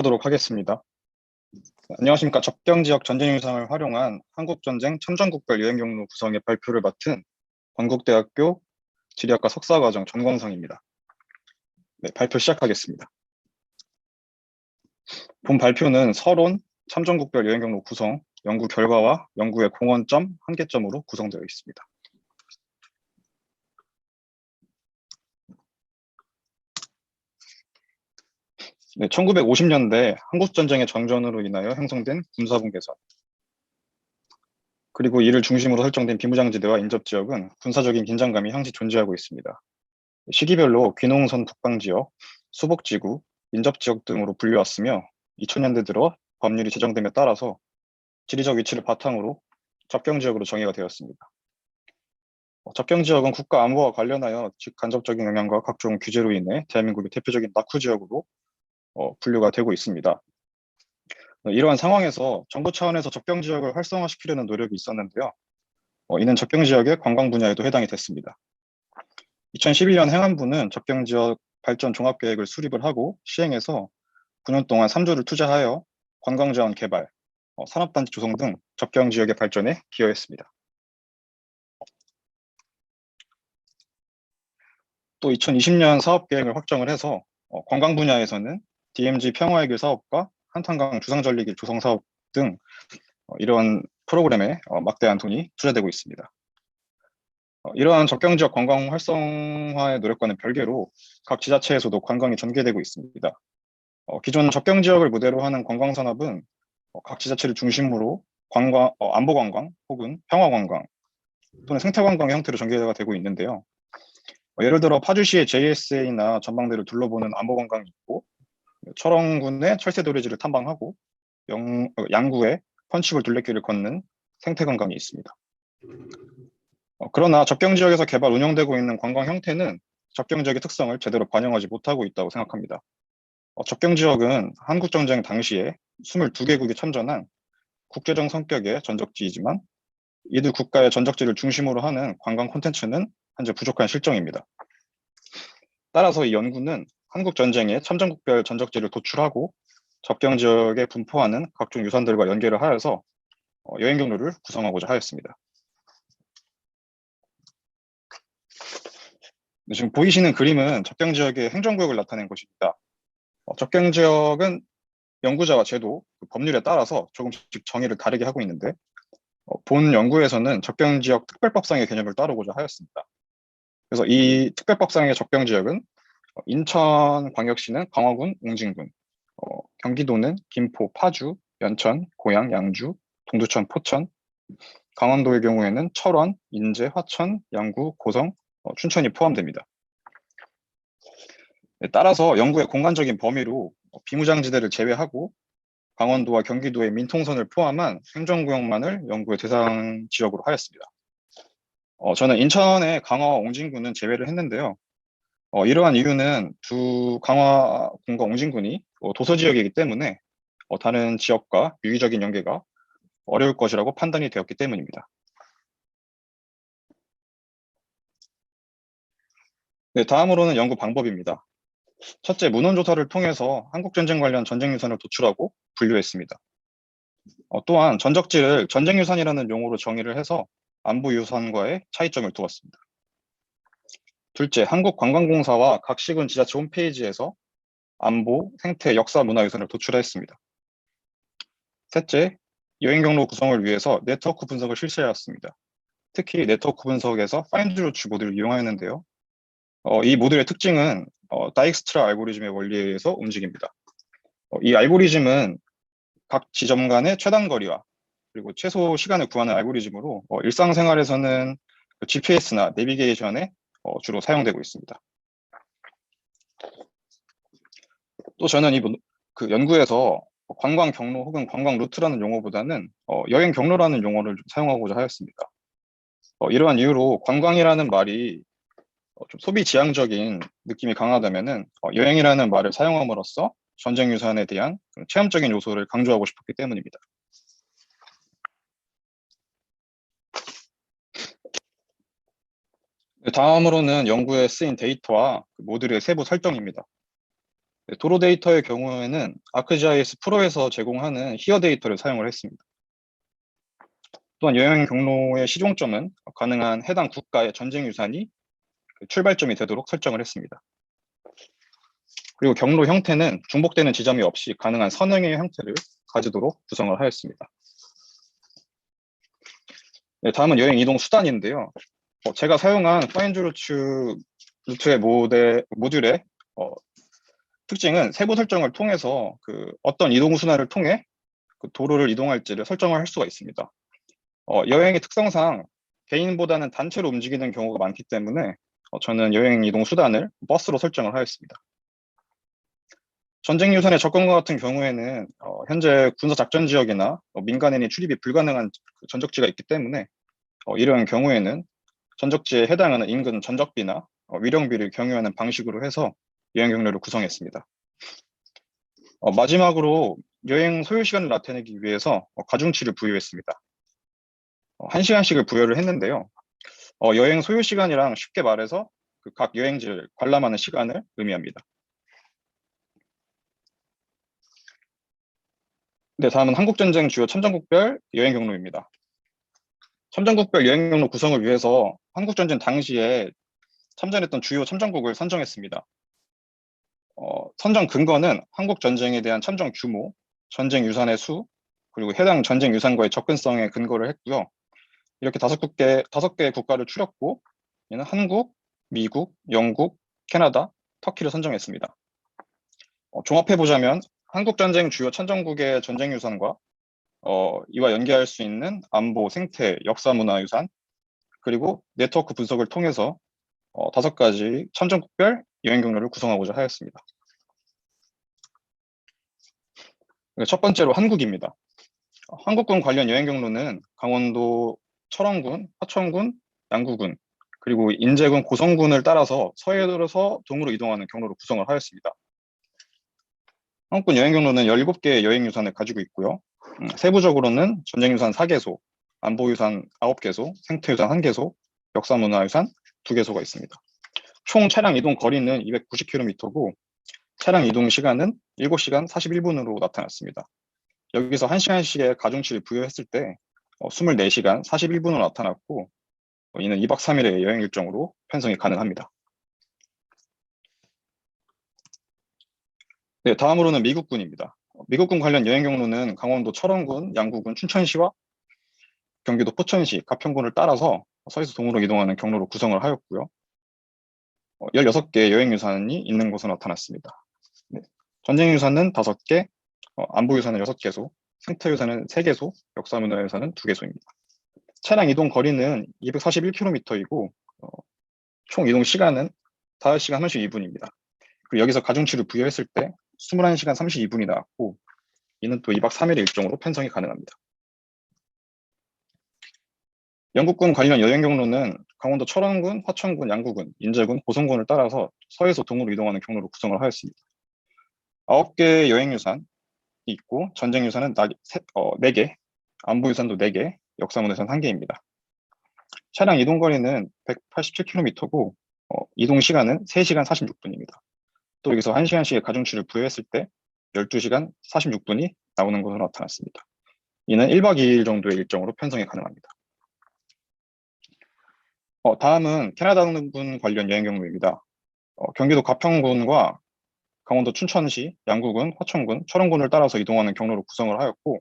하도록 하겠습니다. 안녕하십니까. 접경지역 전쟁유산을 활용한 한국전쟁 참전국별 유행경로 구성의 발표를 맡은 건국대학교 지리학과 석사과정 전광상입니다. 네, 발표 시작하겠습니다. 본 발표는 서론, 참전국별 유행경로 구성, 연구 결과와 연구의 공헌점, 한계점으로 구성되어 있습니다. 네, 1950년대 한국전쟁의 정전으로 인하여 형성된 군사분계선, 그리고 이를 중심으로 설정된 비무장지대와 인접지역은 군사적인 긴장감이 항시 존재하고 있습니다. 시기별로 귀농선 북방지역, 수복지구, 인접지역 등으로 분류왔으며 2000년대 들어 법률이 제정됨에 따라서 지리적 위치를 바탕으로 접경지역으로 정의가 되었습니다. 접경지역은 국가 안보와 관련하여 직간접적인 영향과 각종 규제로 인해 대한민국의 대표적인 낙후지역으로 분류가 되고 있습니다. 이러한 상황에서 정부 차원에서 접경지역을 활성화시키려는 노력이 있었는데요. 이는 접경지역의 관광 분야에도 해당이 됐습니다. 2011년 행안부는 접경지역 발전 종합계획을 수립을 하고 시행해서 9년 동안 3조를 투자하여 관광자원 개발, 산업단지 조성 등 접경지역의 발전에 기여했습니다. 또 2020년 사업계획을 확정을 해서 관광 분야에서는 DMZ 평화의 길 사업과 한탄강 주상전리길 조성 사업 등 이러한 프로그램에 막대한 돈이 투자되고 있습니다. 이러한 접경지역 관광 활성화의 노력과는 별개로 각 지자체에서도 관광이 전개되고 있습니다. 기존 접경지역을 무대로 하는 관광산업은 각 지자체를 중심으로 안보관광 혹은 평화관광 또는 생태관광의 형태로 전개가 되고 있는데요. 예를 들어 파주시의 JSA나 전망대를 둘러보는 안보관광이 있고, 철원군의 철새도래지를 탐방하고 양구의 펀치볼 둘레길을 걷는 생태관광이 있습니다. 그러나 접경지역에서 개발 운영되고 있는 관광 형태는 접경지역의 특성을 제대로 반영하지 못하고 있다고 생각합니다. 접경지역은 한국전쟁 당시에 22개국이 참전한 국제적 성격의 전적지이지만 이들 국가의 전적지를 중심으로 하는 관광 콘텐츠는 현재 부족한 실정입니다. 따라서 이 연구는 한국전쟁의 참전국별 전적지를 도출하고 접경지역에 분포하는 각종 유산들과 연계를 하여서 여행 경로를 구성하고자 하였습니다. 지금 보이시는 그림은 접경지역의 행정구역을 나타낸 것입니다. 접경지역은 연구자와 제도, 법률에 따라서 조금씩 정의를 다르게 하고 있는데 본 연구에서는 접경지역 특별법상의 개념을 따르고자 하였습니다. 그래서 이 특별법상의 접경지역은 인천광역시는 강화군, 옹진군, 경기도는 김포, 파주, 연천, 고양, 양주, 동두천, 포천, 강원도의 경우에는 철원, 인제, 화천, 양구, 고성, 춘천이 포함됩니다. 따라서 연구의 공간적인 범위로 비무장지대를 제외하고 강원도와 경기도의 민통선을 포함한 행정구역만을 연구의 대상 지역으로 하였습니다. 저는 인천의 강화와 옹진군은 제외를 했는데요. 이러한 이유는 두 강화군과 옹진군이 도서지역이기 때문에 다른 지역과 유기적인 연계가 어려울 것이라고 판단이 되었기 때문입니다. 네, 다음으로는 연구 방법입니다. 첫째, 문헌조사를 통해서 한국전쟁 관련 전쟁유산을 도출하고 분류했습니다. 또한 전적지를 전쟁유산이라는 용어로 정의를 해서 안보유산과의 차이점을 두었습니다. 둘째, 한국관광공사와 각 시군 지자체 홈페이지에서 안보, 생태, 역사, 문화유산을 도출했습니다. 셋째, 여행경로 구성을 위해서 네트워크 분석을 실시하였습니다. 특히 네트워크 분석에서 파인드루츠 모듈을 이용하였는데요. 이 모듈의 특징은 다익스트라 알고리즘의 원리에 의해서 움직입니다. 이 알고리즘은 각 지점 간의 최단 거리와 그리고 최소 시간을 구하는 알고리즘으로 일상생활에서는 GPS나 내비게이션에 주로 사용되고 있습니다. 또 저는 그 연구에서 관광 경로 혹은 관광 루트라는 용어보다는 여행 경로라는 용어를 사용하고자 하였습니다. 이러한 이유로 관광이라는 말이 좀 소비 지향적인 느낌이 강하다면은 여행이라는 말을 사용함으로써 전쟁 유산에 대한 체험적인 요소를 강조하고 싶었기 때문입니다. 다음으로는 연구에 쓰인 데이터와 모듈의 세부 설정입니다. 네, 도로 데이터의 경우에는 ArcGIS 프로에서 제공하는 히어 데이터를 사용을 했습니다. 또한 여행 경로의 시종점은 가능한 해당 국가의 전쟁 유산이 출발점이 되도록 설정을 했습니다. 그리고 경로 형태는 중복되는 지점이 없이 가능한 선행의 형태를 가지도록 구성을 하였습니다. 네, 다음은 여행 이동 수단인데요. 제가 사용한 파인즈루트 루트의 모듈의 특징은 세부 설정을 통해서 어떤 이동 순환을 통해 도로를 이동할지를 설정을 할 수가 있습니다. 여행의 특성상 개인보다는 단체로 움직이는 경우가 많기 때문에 저는 여행 이동 수단을 버스로 설정을 하였습니다. 전쟁 유산의 접근과 같은 경우에는 현재 군사 작전 지역이나 민간인이 출입이 불가능한 전적지가 있기 때문에 이런 경우에는 전적지에 해당하는 인근 전적비나 위령비를 경유하는 방식으로 해서 여행 경로를 구성했습니다. 마지막으로 여행 소요 시간을 나타내기 위해서 가중치를 부여했습니다. 1시간씩을 부여를 했는데요. 여행 소요 시간이랑 쉽게 말해서 각 여행지를 관람하는 시간을 의미합니다. 네, 다음은 한국전쟁 주요 참전국별 여행 경로입니다. 참전국별 여행 경로 구성을 위해서 한국전쟁 당시에 참전했던 주요 참전국을 선정했습니다. 선정 근거는 한국전쟁에 대한 참전 규모, 전쟁 유산의 수, 그리고 해당 전쟁 유산과의 접근성에 근거를 했고요. 이렇게 다섯 개의 국가를 추렸고, 얘는 한국, 미국, 영국, 캐나다, 터키를 선정했습니다. 종합해보자면 한국전쟁 주요 참전국의 전쟁 유산과 이와 연계할 수 있는 안보, 생태, 역사, 문화 유산, 그리고 네트워크 분석을 통해서 5가지 참전국별 여행 경로를 구성하고자 하였습니다. 첫 번째로 한국입니다. 한국군 관련 여행 경로는 강원도 철원군, 화천군, 양구군, 그리고 인제군, 고성군을 따라서 서해에서 동으로 이동하는 경로로 구성을 하였습니다. 한국군 여행 경로는 17개의 여행 유산을 가지고 있고요. 세부적으로는 전쟁 유산 4개소, 안보 유산 9개소, 생태 유산 1개소, 역사 문화 유산 2개소가 있습니다. 총 차량 이동 거리는 290km고 차량 이동 시간은 7시간 41분으로 나타났습니다. 여기서 1시간씩의 가중치를 부여했을 때 24시간 41분으로 나타났고 이는 2박 3일의 여행 일정으로 편성이 가능합니다. 네, 다음으로는 미국군입니다. 미국군 관련 여행 경로는 강원도 철원군, 양구군, 춘천시와 경기도 포천시, 가평군을 따라서 서에서 동으로 이동하는 경로로 구성을 하였고요. 16개의 여행 유산이 있는 곳으로 나타났습니다. 네, 전쟁 유산은 5개, 안보 유산은 6개소, 생태 유산은 3개소, 역사 문화 유산은 2개소입니다. 차량 이동 거리는 241km이고 총 이동 시간은 5시간 32분입니다. 그리고 여기서 가중치를 부여했을 때 21시간 32분이 나왔고 이는 또 2박 3일의 일정으로 편성이 가능합니다. 영국군 관련 여행 경로는 강원도 철원군, 화천군, 양구군, 인제군, 고성군을 따라서 서에서 동으로 이동하는 경로로 구성을 하였습니다. 9개의 여행 유산이 있고 전쟁 유산은 4개, 안보 유산도 4개, 역사 문화 유산 1개입니다. 차량 이동 거리는 187km고 이동 시간은 3시간 46분입니다. 또 여기서 1시간씩의 가중치를 부여했을 때 12시간 46분이 나오는 것으로 나타났습니다. 이는 1박 2일 정도의 일정으로 편성이 가능합니다. 다음은 캐나다군 관련 여행 경로입니다. 경기도 가평군과 강원도 춘천시, 양구군, 화천군, 철원군을 따라서 이동하는 경로로 구성을 하였고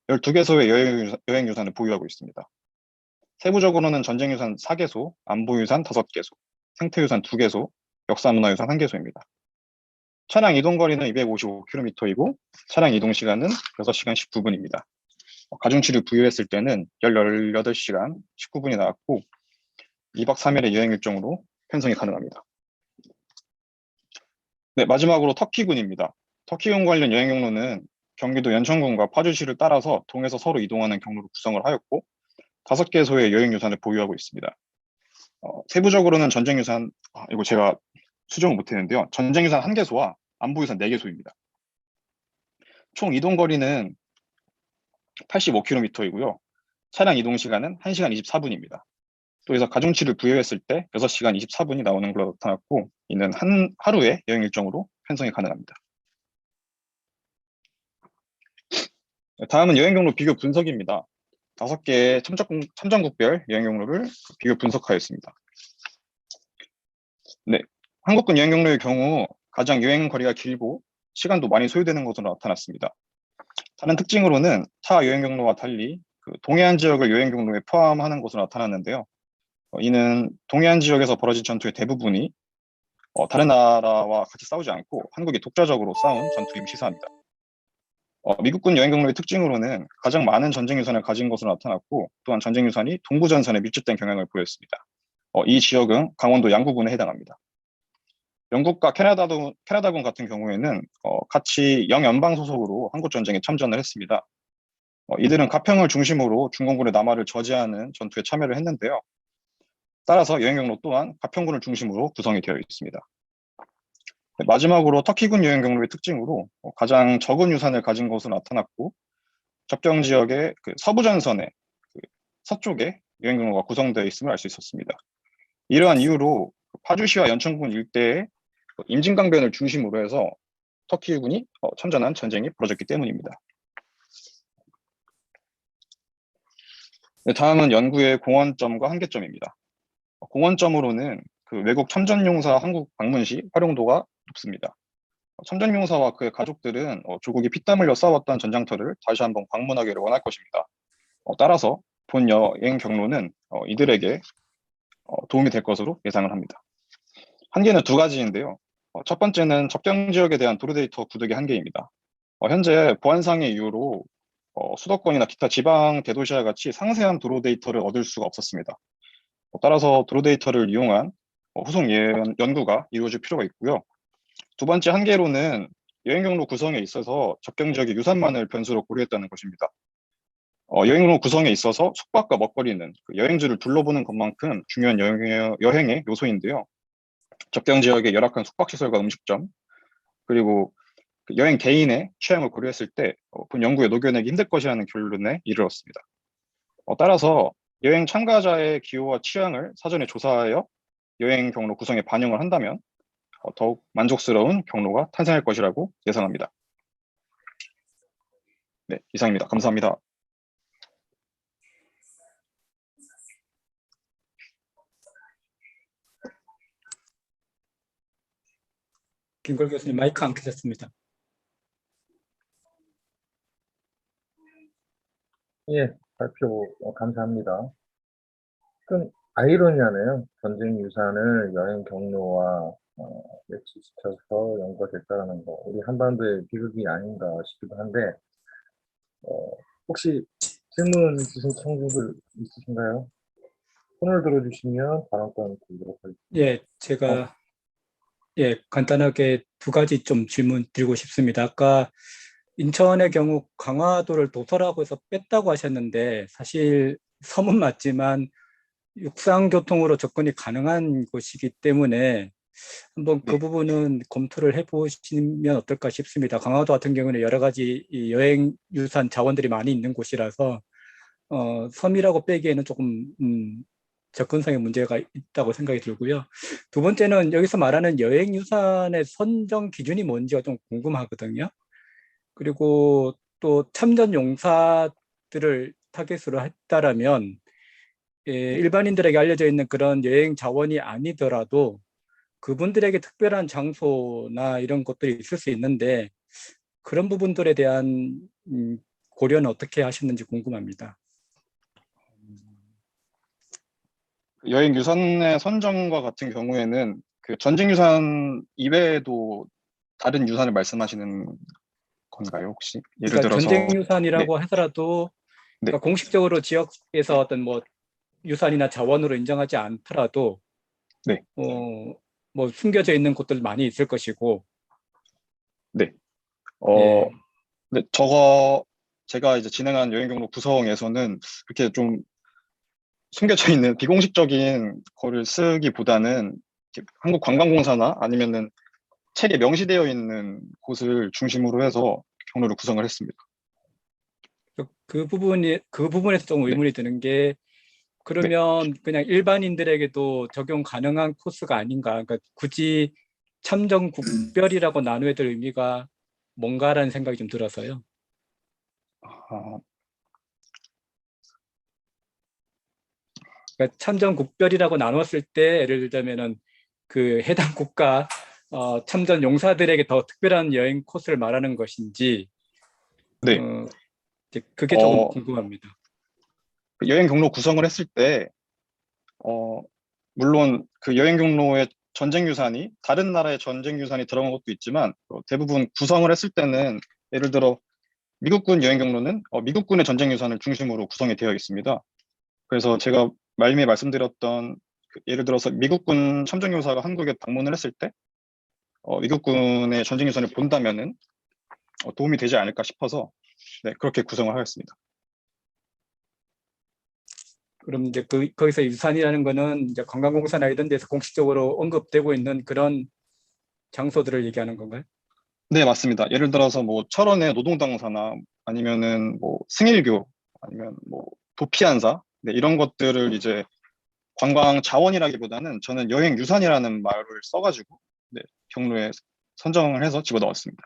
12개소의 여행 유산을 보유하고 있습니다. 세부적으로는 전쟁 유산 4개소, 안보 유산 5개소, 생태 유산 2개소, 역사 문화 유산 1개소입니다. 차량 이동 거리는 255km이고 차량 이동 시간은 6시간 19분입니다. 가중치를 부여했을 때는 18시간 19분이 나왔고 2박 3일의 여행 일정으로 편성이 가능합니다. 네, 마지막으로 터키군입니다. 터키군 관련 여행 경로는 경기도 연천군과 파주시를 따라서 동에서 서로 이동하는 경로로 구성을 하였고 5개소의 여행 유산을 보유하고 있습니다. 세부적으로는 전쟁 유산, 이거 제가 수정을 못했는데요. 전쟁 유산 1개소와 안보 유산 4개소입니다. 총 이동 거리는 85km이고요. 차량 이동 시간은 1시간 24분입니다. 또 여기서 가중치를 부여했을 때 6시간 24분이 나오는 걸로 나타났고 이는 하루의 여행 일정으로 편성이 가능합니다. 다음은 여행 경로 비교 분석입니다. 5개의 참전국별 여행 경로를 비교 분석하였습니다. 네, 한국군 여행 경로의 경우 가장 여행 거리가 길고 시간도 많이 소요되는 것으로 나타났습니다. 다른 특징으로는 타 여행 경로와 달리 동해안 지역을 여행 경로에 포함하는 것으로 나타났는데요. 이는 동해안 지역에서 벌어진 전투의 대부분이 다른 나라와 같이 싸우지 않고 한국이 독자적으로 싸운 전투임을 시사합니다. 미국군 여행 경로의 특징으로는 가장 많은 전쟁 유산을 가진 것으로 나타났고, 또한 전쟁 유산이 동부전선에 밀집된 경향을 보였습니다. 이 지역은 강원도 양구군에 해당합니다. 영국과 캐나다군 같은 경우에는 같이 영연방 소속으로 한국전쟁에 참전을 했습니다. 이들은 가평을 중심으로 중공군의 남하를 저지하는 전투에 참여를 했는데요. 따라서 여행 경로 또한 가평군을 중심으로 구성이 되어 있습니다. 네, 마지막으로 터키군 여행 경로의 특징으로 가장 적은 유산을 가진 것으로 나타났고, 접경 지역의 서부전선의 서쪽에 여행 경로가 구성되어 있음을 알 수 있었습니다. 이러한 이유로 파주시와 연천군 일대의 임진강변을 중심으로 해서 터키군이 참전한 전쟁이 벌어졌기 때문입니다. 네, 다음은 연구의 공헌점과 한계점입니다. 공헌점으로는 외국 참전용사 한국 방문 시 활용도가 높습니다. 참전용사와 그의 가족들은 조국이 피땀 흘려 싸웠던 전장터를 다시 한번 방문하기를 원할 것입니다. 따라서 본 여행 경로는 이들에게 도움이 될 것으로 예상을 합니다. 한계는 2가지인데요. 첫 번째는 접경 지역에 대한 도로 데이터 구독의 한계입니다. 현재 보안상의 이유로 수도권이나 기타 지방 대도시와 같이 상세한 도로 데이터를 얻을 수가 없었습니다. 따라서 도로 데이터를 이용한 후속 연구가 이루어질 필요가 있고요. 2번째 한계로는 여행 경로 구성에 있어서 접경 지역의 유산만을 변수로 고려했다는 것입니다. 여행 경로 구성에 있어서 숙박과 먹거리는 여행지를 둘러보는 것만큼 중요한 여행의 요소인데요. 접경 지역의 열악한 숙박시설과 음식점, 그리고 여행 개인의 취향을 고려했을 때 본 연구에 녹여내기 힘들 것이라는 결론에 이르렀습니다. 따라서 여행 참가자의 기호와 취향을 사전에 조사하여 여행 경로 구성에 반영을 한다면 더욱 만족스러운 경로가 탄생할 것이라고 예상합니다. 네, 이상입니다. 감사합니다. 김걸 교수님 마이크 안 켜졌습니다. 예, 발표 감사합니다. 좀 아이러니하네요. 전쟁 유산을 여행 경로와 매치시켜서 연구가 됐다는 거. 우리 한반도의 비극이 아닌가 싶기도 한데, 혹시 질문 주신 청중들 있으신가요? 손을 들어주시면 발언권 드리도록 하겠습니다. 예, 제가 간단하게 2가지 좀 질문 드리고 싶습니다. 아까 인천의 경우 강화도를 도서라고 해서 뺐다고 하셨는데 사실 섬은 맞지만 육상교통으로 접근이 가능한 곳이기 때문에 한번 그 부분은 검토를 해보시면 어떨까 싶습니다. 강화도 같은 경우는 여러 가지 이 여행 유산 자원들이 많이 있는 곳이라서 섬이라고 빼기에는 조금 접근성에 문제가 있다고 생각이 들고요. 2번째는 여기서 말하는 여행 유산의 선정 기준이 뭔지가 좀 궁금하거든요. 그리고 또 참전 용사들을 타겟으로 했다라면 일반인들에게 알려져 있는 그런 여행 자원이 아니더라도 그분들에게 특별한 장소나 이런 것들이 있을 수 있는데 그런 부분들에 대한 고려는 어떻게 하셨는지 궁금합니다. 여행 유산의 선정과 같은 경우에는 전쟁 유산 이외에도 다른 유산을 말씀하시는 건가요, 혹시? 예를 그러니까 들어서 전쟁 유산이라고 하더라도 네. 그러니까 공식적으로 지역에서 어떤 뭐 유산이나 자원으로 인정하지 않더라도 네. 뭐 숨겨져 있는 곳들 많이 있을 것이고. 네. 예. 네, 제가 이제 진행한 여행 경로 구성에서는 이렇게 좀 숨겨져 있는 비공식적인 거를 쓰기보다는 한국관광공사나 아니면은 책에 명시되어 있는 곳을 중심으로 해서 경로를 구성을 했습니다. 그 부분에서 좀 네. 의문이 드는 게 그러면 그냥 일반인들에게도 적용 가능한 코스가 아닌가. 그러니까 굳이 참전국별이라고 나누어야 될 의미가 뭔가라는 생각이 좀 들어서요. 아, 그러니까 참전국별이라고 나눴을 때 예를 들자면은 그 해당 국가 참전 용사들에게 더 특별한 여행 코스를 말하는 것인지 네. 이제 그게 조금 어, 궁금합니다. 그 여행 경로 구성을 했을 때, 어, 물론 그 여행 경로에 전쟁 유산이 다른 나라의 전쟁 유산이 들어간 것도 있지만 대부분 구성을 했을 때는 예를 들어 미국군 여행 경로는 미국군의 전쟁 유산을 중심으로 구성이 되어 있습니다. 그래서 제가 말미에 말씀드렸던 예를 들어서 미국군 참전용사가 한국에 방문을 했을 때 미국군의 전쟁 유산을 본다면은 도움이 되지 않을까 싶어서 네, 그렇게 구성을 하였습니다. 그럼 이제 거기서 유산이라는 거는 이제 관광공사나 이런 데서 공식적으로 언급되고 있는 그런 장소들을 얘기하는 건가요? 네, 맞습니다. 예를 들어서 뭐 철원의 노동당사나 아니면은 뭐 승일교 아니면 뭐 도피한사 네, 이런 것들을 이제 관광 자원이라기보다는 저는 여행 유산이라는 말을 써가지고 네, 경로에 선정을 해서 집어넣었습니다.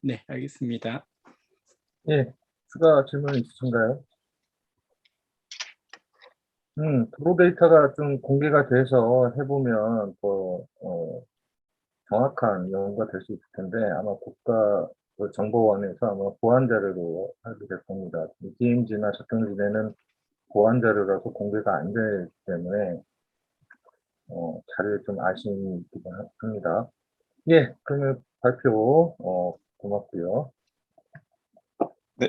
네, 알겠습니다. 예, 추가 질문 있으신가요? 도로 데이터가 좀 공개가 돼서 해보면 더 정확한 연구가 될 수 있을 텐데 아마 국가 그 정보원에서 아마 보안 자료로 하게 될 겁니다. DMZ나 접경지대는 보안 자료라서 공개가 안 되기 때문에 자료에 좀 아쉬움이 있기도 합니다. 예, 그러면 발표 고맙고요. 네,